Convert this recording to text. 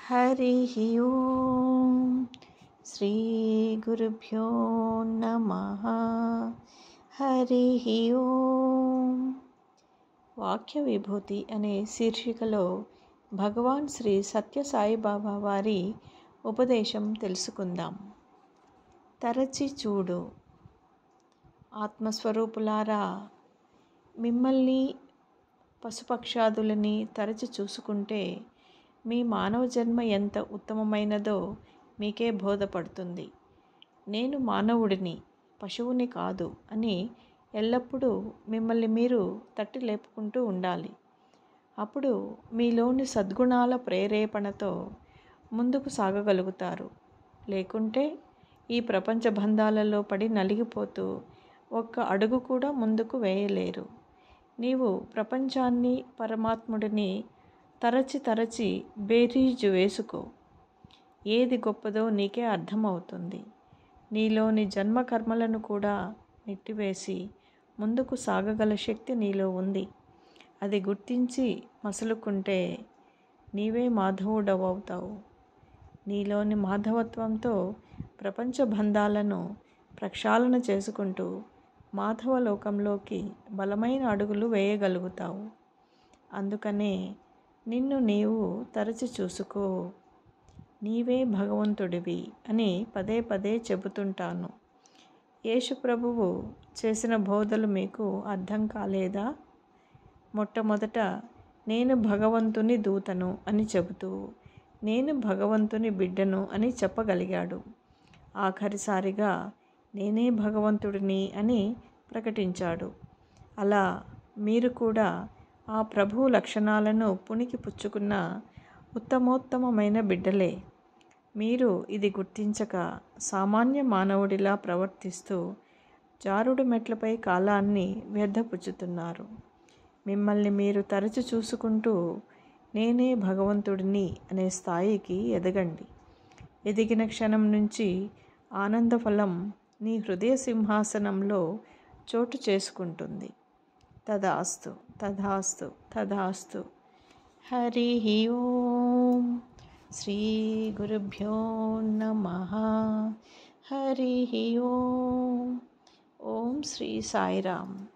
హరి ఓం శ్రీ గురుభ్యో నమః. హరి ఓం. వాక్య విభూతి అనే శీర్షికలో భగవాన్ శ్రీ సత్య సాయిబాబా వారి ఉపదేశం తెలుసుకుందాం. తరచి చూడు. ఆత్మస్వరూపులారా, మిమ్మల్ని పశుపక్షాదులని తరచి చూసుకుంటే మీ మానవ జన్మ ఎంత ఉత్తమమైనదో మీకే బోధపడుతుంది. నేను మానవుడిని, పశువుని కాదు అని ఎల్లప్పుడూ మిమ్మల్ని మీరు తట్టి లేపుకుంటూ ఉండాలి. అప్పుడు మీలోని సద్గుణాల ప్రేరేపణతో ముందుకు సాగగలుగుతారు. లేకుంటే ఈ ప్రపంచ బంధాలలో పడి నలిగిపోతూ ఒక్క అడుగు కూడా ముందుకు వేయలేరు. నీవు ప్రపంచాన్ని, పరమాత్ముడిని తరచి బేరీజు వేసుకో. ఏది గొప్పదో నీకే అర్థమవుతుంది. నీలోని జన్మకర్మలను కూడా నెట్టివేసి ముందుకు సాగగల శక్తి నీలో ఉంది. అది గుర్తించి మసలుకుంటే నీవే మాధవుడవవుతావు. నీలోని మాధవత్వంతో ప్రపంచ బంధాలను ప్రక్షాళన చేసుకుంటూ మాధవలోకంలోకి బలమైన అడుగులు వేయగలుగుతావు. అందుకనే నిన్ను నీవు తరచి చూసుకో. నీవే భగవంతుడివి అని పదే పదే చెబుతుంటాను. యేసు ప్రభువు చేసిన బోధలు మీకు అర్థం కాలేదా? మొట్టమొదట నేను భగవంతుని దూతను అని చెబుతూ నేను భగవంతుని బిడ్డను అని చెప్పగలిగాడు. ఆఖరిసారిగా నేనే భగవంతుడిని అని ప్రకటించాడు. అలా మీరు కూడా ఆ ప్రభువు లక్షణాలను పుణికి పుచ్చుకున్న ఉత్తమోత్తమైన బిడ్డలే. మీరు ఇది గుర్తించక సామాన్య మానవుడిలా ప్రవర్తిస్తూ జారుడు మెట్లపై కాలాన్ని వ్యర్థపుచ్చుతున్నారు. మిమ్మల్ని మీరు తరచి చూసుకుంటూ నేనే భగవంతుడిని అనే స్థాయికి ఎదగండి. ఎదిగిన క్షణం నుంచి ఆనందఫలం నీ హృదయ సింహాసనంలో చోటు చేసుకుంటుంది. తదాస్తు తదాస్తు తదాస్తు. హరి ఓం. శ్రీ గురుభ్యో నమః. హరి ఓం. ఓం శ్రీ సాయిరామ్.